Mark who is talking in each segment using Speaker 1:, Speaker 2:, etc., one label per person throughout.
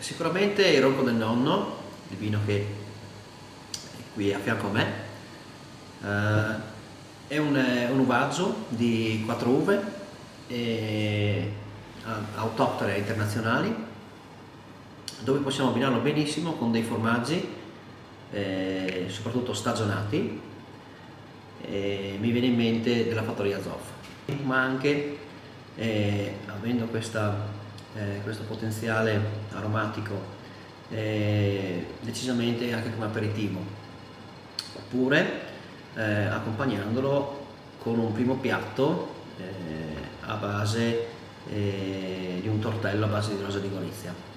Speaker 1: Sicuramente il Ronco del Nonno, il vino che è qui a fianco a me, è un uvaggio di 4 uve autoctone internazionali, dove possiamo abbinarlo benissimo con dei formaggi, soprattutto stagionati. Mi viene in mente della fattoria Zoff, ma anche avendo questo potenziale aromatico, decisamente anche come aperitivo, oppure accompagnandolo con un primo piatto a base di un tortello a base di rosa di Gorizia.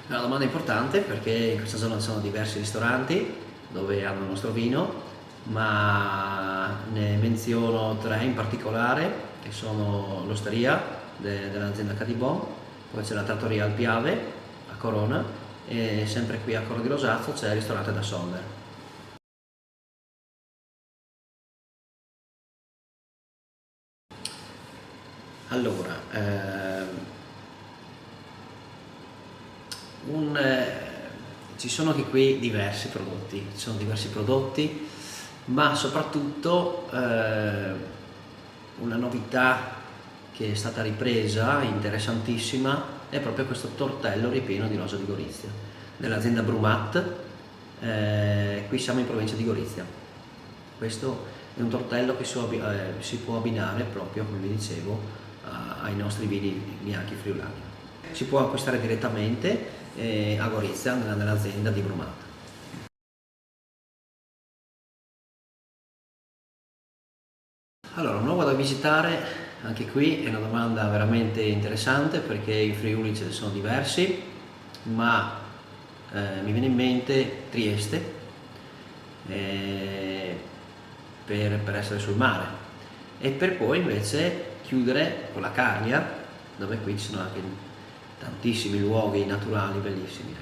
Speaker 1: È una domanda importante perché in questa zona ci sono diversi ristoranti dove hanno il nostro vino, ma ne menziono 3 in particolare, che sono l'osteria dell'azienda Cadibon, poi c'è la trattoria Alpiave a Corona e sempre qui a Coro di Rosazzo c'è il ristorante da Soller. Allora, ci sono anche qui diversi prodotti, ci sono diversi prodotti, ma soprattutto una novità che è stata ripresa, interessantissima, è proprio questo tortello ripieno di rosa di Gorizia dell'azienda Brumat. Qui siamo in provincia di Gorizia. Questo è un tortello che si può abbinare proprio, come vi dicevo, ai nostri vini bianchi friulani. Si può acquistare direttamente a Gorizia nell'azienda di Brumat. Allora, un luogo da visitare, anche qui è una domanda veramente interessante perché in Friuli ce ne sono diversi, ma mi viene in mente Trieste per essere sul mare, e per poi invece chiudere con la Carnia, dove qui ci sono anche tantissimi luoghi naturali bellissimi.